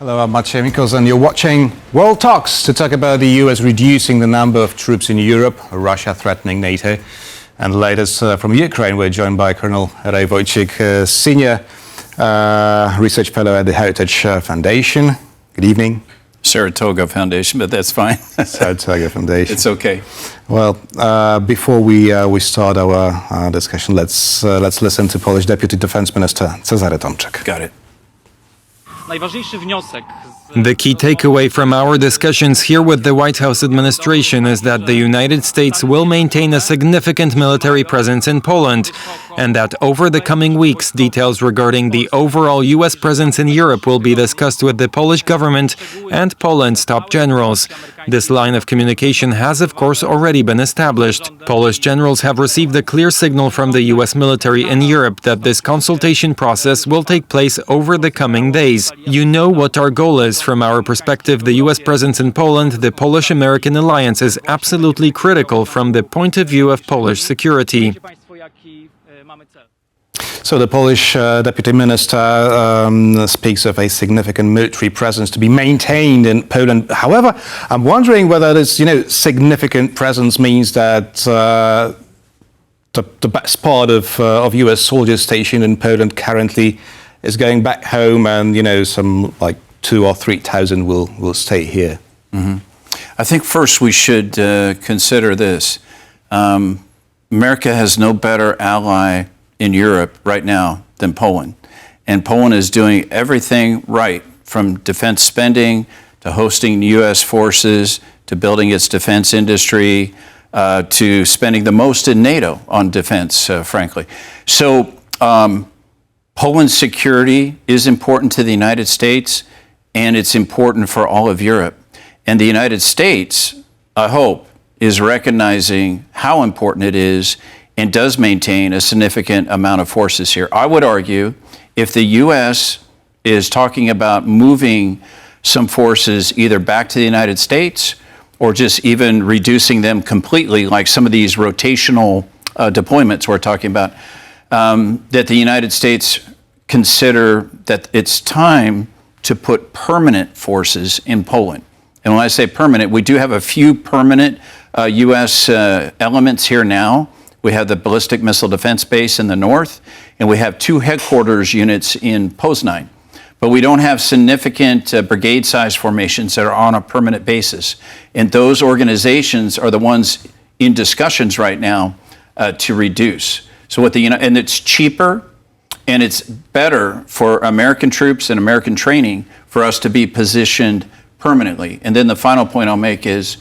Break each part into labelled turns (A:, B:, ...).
A: Hello, I'm Maciej Mikos, and you're watching World Talks to talk about the US reducing the number of troops in Europe, Russia threatening NATO, and the latest from Ukraine. We're joined by Colonel Wojcik, Senior Research Fellow at the Heritage Foundation. Good evening.
B: Saratoga Foundation, but that's fine.
A: Saratoga Foundation.
B: It's okay.
A: Well, before we start our discussion, let's listen to Polish Deputy Defense Minister Cezary Tomczyk.
B: Got it.
C: The key takeaway from our discussions here with the White House administration is that the United States will maintain a significant military presence in Poland, and that over the coming weeks, details regarding the overall U.S. presence in Europe will be discussed with the Polish government and Poland's top generals. This line of communication has, of course, already been established. Polish generals have received a clear signal from the U.S. military in Europe that this consultation process will take place over the coming days. You know what our goal is. From our perspective, the U.S. presence in Poland, the Polish-American alliance, is absolutely critical from the point of view of Polish security.
A: So the Polish Deputy Minister speaks of a significant military presence to be maintained in Poland. However, I'm wondering whether this, significant presence means that the best part of U.S. soldiers stationed in Poland currently is going back home, and some like 2,000 or 3,000 will stay here.
B: Mm-hmm. I think first we should consider this. America has no better ally in Europe right now than Poland. And Poland is doing everything right, from defense spending to hosting U.S. forces to building its defense industry to spending the most in NATO on defense, frankly. So Poland's security is important to the United States, and it's important for all of Europe. And the United States, I hope, is recognizing how important it is and does maintain a significant amount of forces here. I would argue if the U.S. is talking about moving some forces either back to the United States or just even reducing them completely, like some of these rotational deployments we're talking about, that the United States consider that it's time to put permanent forces in Poland. And when I say permanent, we do have a few permanent U.S. elements here now. We have the ballistic missile defense base in the north, and we have 2 headquarters units in Poznań. But we don't have significant brigade-sized formations that are on a permanent basis. And those organizations are the ones in discussions right now to reduce. So and it's cheaper, and it's better for American troops and American training for us to be positioned permanently. And then the final point I'll make is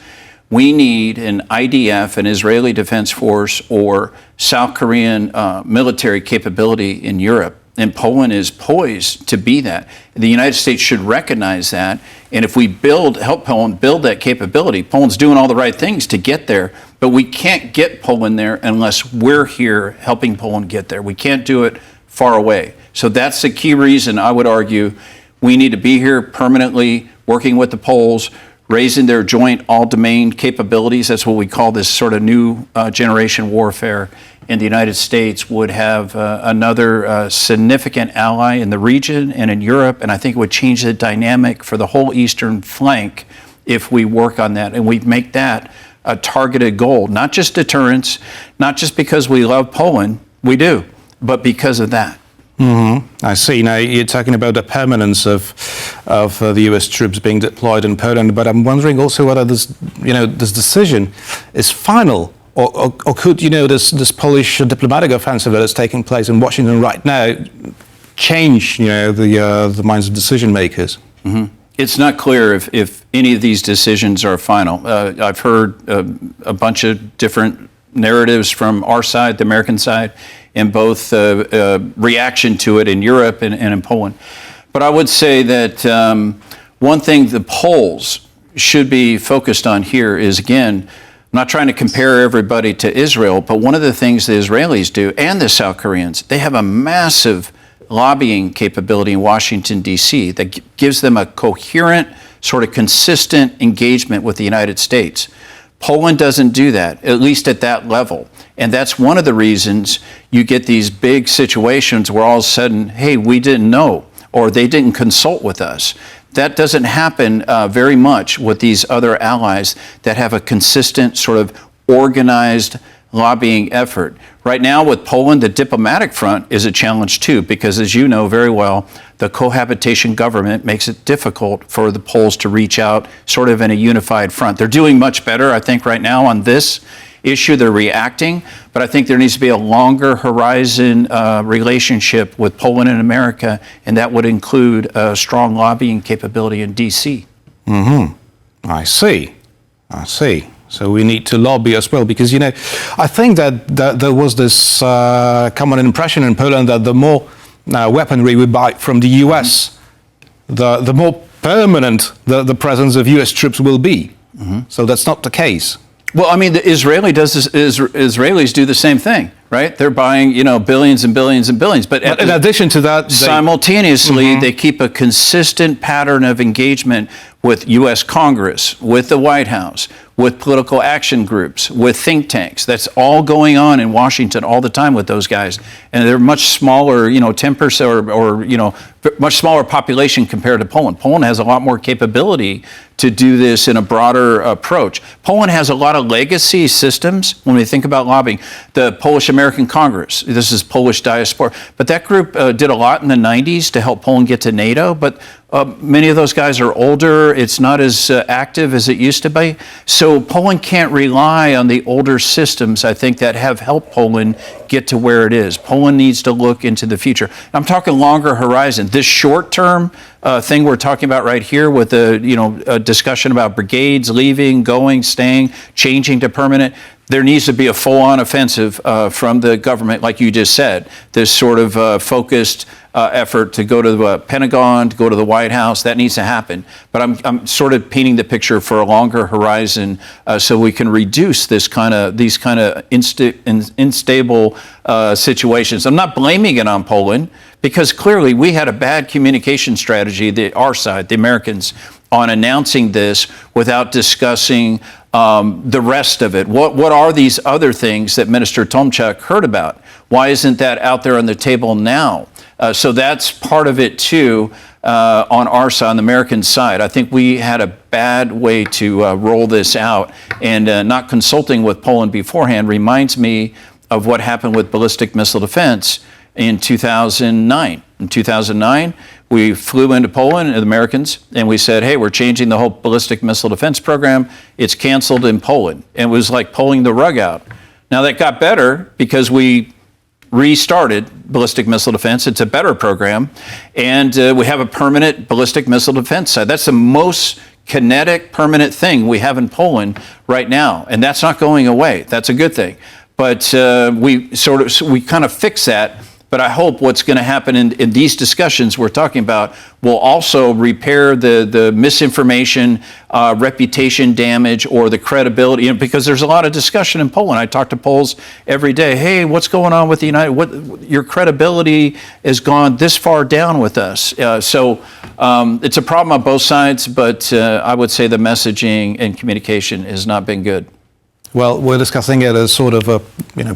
B: we need an IDF, an Israeli Defense Force, or South Korean military capability in Europe. And Poland is poised to be that. The United States should recognize that. And if we help Poland build that capability, Poland's doing all the right things to get there, but we can't get Poland there unless we're here helping Poland get there. We can't do it far away. So that's the key reason I would argue we need to be here permanently, working with the Poles, raising their joint all-domain capabilities. That's what we call this sort of new generation warfare. And the United States would have another significant ally in the region and in Europe. And I think it would change the dynamic for the whole eastern flank if we work on that. And we make that a targeted goal, not just deterrence, not just because we love Poland, we do, but because of that.
A: Mm-hmm. I see. Now you're talking about the permanence of the U.S. troops being deployed in Poland, but I'm wondering also whether this decision is final, or could this Polish diplomatic offensive that is taking place in Washington right now change the minds of decision makers?
B: Mm-hmm. It's not clear if any of these decisions are final. I've heard a bunch of different narratives from our side, the American side, and both reaction to it in Europe and in Poland. But I would say that one thing the Poles should be focused on here is, again, I'm not trying to compare everybody to Israel, but one of the things the Israelis do, and the South Koreans, they have a massive lobbying capability in Washington, D.C. that gives them a coherent, sort of consistent engagement with the United States. Poland doesn't do that, at least at that level. And that's one of the reasons you get these big situations where all of a sudden, hey, we didn't know, or they didn't consult with us. That doesn't happen very much with these other allies that have a consistent sort of organized lobbying effort. Right now with Poland, the diplomatic front is a challenge too, because as you know very well, the cohabitation government makes it difficult for the Poles to reach out sort of in a unified front. They're doing much better, I think, right now on this issue. They're reacting, but I think there needs to be a longer horizon relationship with Poland and America, and that would include a strong lobbying capability in D.C.
A: I see. So we need to lobby as well, because, I think that there was this common impression in Poland that the more weaponry we buy from the US, the more permanent the presence of US troops will be. So that's not the case.
B: Well, I mean, the Israelis do the same thing, right? They're buying, billions and billions and billions. But
A: in addition to that,
B: simultaneously, they keep a consistent pattern of engagement with U.S. Congress, with the White House, with political action groups, with think tanks. That's all going on in Washington all the time with those guys. And they're much smaller, 10% or much smaller population compared to Poland. Poland has a lot more capability to do this in a broader approach. Poland has a lot of legacy systems when we think about lobbying. The Polish-American Congress, this is Polish diaspora, but that group did a lot in the 90s to help Poland get to NATO, but many of those guys are older. It's not as active as it used to be. So Poland can't rely on the older systems, I think, that have helped Poland get to where it is. Poland needs to look into the future. I'm talking longer horizon. This short-term thing we're talking about right here with a discussion about brigades leaving, going, staying, changing to permanent, there needs to be a full-on offensive from the government, like you just said, this sort of focused effort to go to the Pentagon, to go to the White House. That needs to happen. But I'm sort of painting the picture for a longer horizon so we can reduce these kind of unstable situations. I'm not blaming it on Poland, because clearly we had a bad communication strategy, our side, the Americans, on announcing this without discussing the rest of it. What are these other things that Minister Tomczak heard about? Why isn't that out there on the table now? So that's part of it too on our side, on the American side. I think we had a bad way to roll this out, and not consulting with Poland beforehand reminds me of what happened with ballistic missile defense in 2009. In 2009, we flew into Poland, the Americans, and we said, hey, we're changing the whole ballistic missile defense program. It's canceled in Poland. And it was like pulling the rug out. Now that got better because we restarted ballistic missile defense. It's a better program. And we have a permanent ballistic missile defense side. That's the most kinetic, permanent thing we have in Poland right now. And that's not going away. That's a good thing. But we kind of fix that. But I hope what's going to happen in these discussions we're talking about will also repair the misinformation, reputation damage, or the credibility. Because there's a lot of discussion in Poland. I talk to Poles every day. Hey, what's going on with the United? Your credibility has gone this far down with us. So it's a problem on both sides. But I would say the messaging and communication has not been good.
A: Well, we're discussing it as sort of a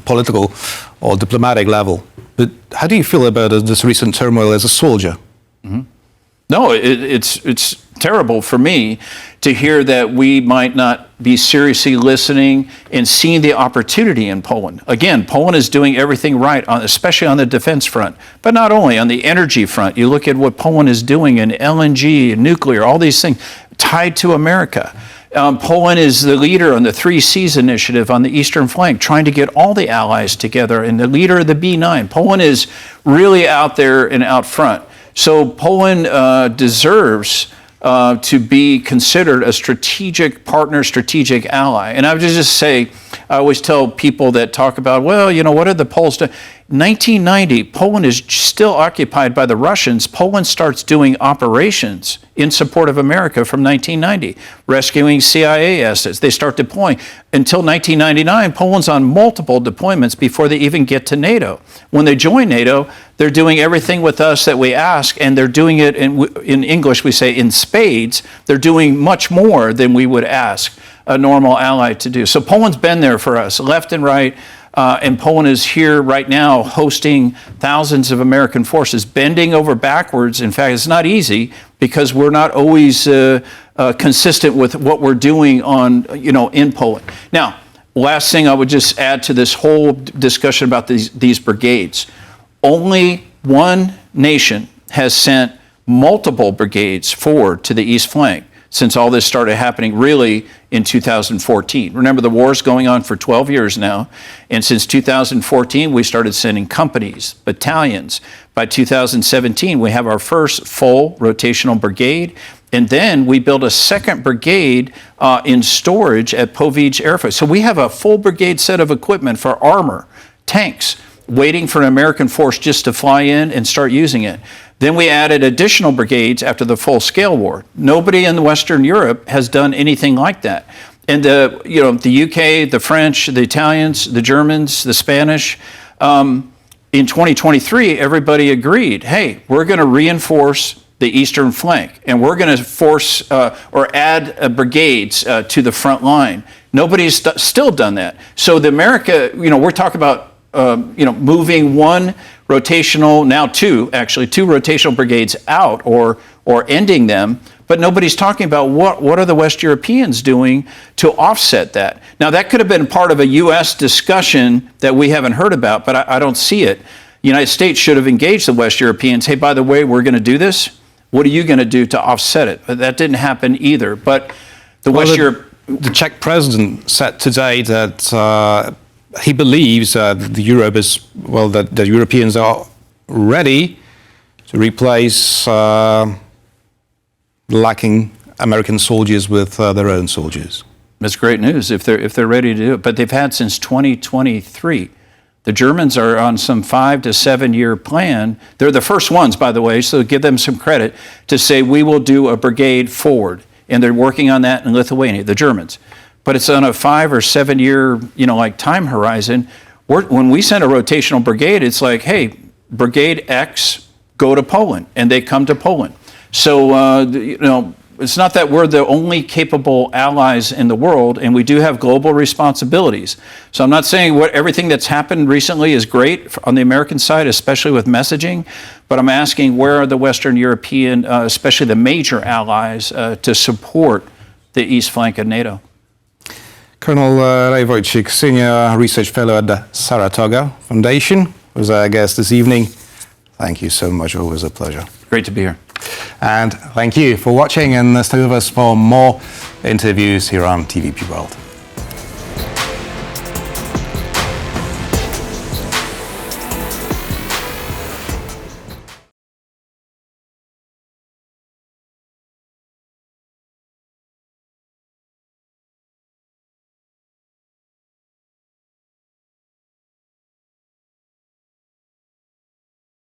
A: political or diplomatic level. But how do you feel about this recent turmoil as a soldier?
B: No, it's terrible for me to hear that we might not be seriously listening and seeing the opportunity in Poland. Again, Poland is doing everything right, especially on the defense front, but not only on the energy front. You look at what Poland is doing in LNG and nuclear, all these things tied to America. Poland is the leader on the 3 Cs initiative on the eastern flank, trying to get all the allies together, and the leader of the B9. Poland is really out there and out front. So Poland deserves to be considered a strategic partner, strategic ally. And I would just say, I always tell people that talk about, well, what are the Poles doing? 1990, Poland is still occupied by the Russians. Poland starts doing operations in support of America from 1990, rescuing CIA assets. They start deploying. Until 1999, Poland's on multiple deployments before they even get to NATO. When they join NATO, they're doing everything with us that we ask, and they're doing it in English, we say in spades. They're doing much more than we would ask a normal ally to do. So Poland's been there for us, left and right. And Poland is here right now hosting thousands of American forces, bending over backwards. In fact, it's not easy because we're not always consistent with what we're doing on, in Poland. Now, last thing I would just add to this whole discussion about these brigades. Only one nation has sent multiple brigades forward to the east flank since all this started happening really in 2014. Remember, the war's going on for 12 years now, and since 2014, we started sending companies, battalions. By 2017, we have our first full rotational brigade, and then we built a second brigade in storage at Powice Air Force. So we have a full brigade set of equipment for armor, tanks, waiting for an American force just to fly in and start using it. Then we added additional brigades after the full-scale war. Nobody in Western Europe has done anything like that. And the UK, the French, the Italians, the Germans, the Spanish, in 2023, everybody agreed, hey, we're going to reinforce the eastern flank, and we're going to force or add brigades to the front line. Nobody's still done that. So the America, we're talking about moving one rotational, now two rotational brigades out or ending them, but nobody's talking about what are the West Europeans doing to offset that. Now, that could have been part of a U.S. discussion that we haven't heard about, but I don't see it. The United States should have engaged the West Europeans. Hey, by the way, we're going to do this. What are you going to do to offset it? But that didn't happen either. But
A: the Czech president said today that he believes that the Europeans are ready to replace lacking American soldiers with their own soldiers.
B: That's great news if they're ready to do it. But they've had since 2023. The Germans are on some 5 to 7 year plan. They're the first ones, by the way, so give them some credit to say we will do a brigade forward. And they're working on that in Lithuania, the Germans. But it's on a 5 or 7 year, time horizon. When we send a rotational brigade, it's like, hey, Brigade X, go to Poland, and they come to Poland. So, it's not that we're the only capable allies in the world, and we do have global responsibilities. So I'm not saying everything that's happened recently is great on the American side, especially with messaging, but I'm asking where are the Western European, especially the major allies, to support the east flank of NATO?
A: Colonel Ray Wojcik, Senior Research Fellow at the Saratoga Foundation, was our guest this evening. Thank you so much. Always a pleasure.
B: Great to be here.
A: And thank you for watching, and stay with us for more interviews here on TVP World.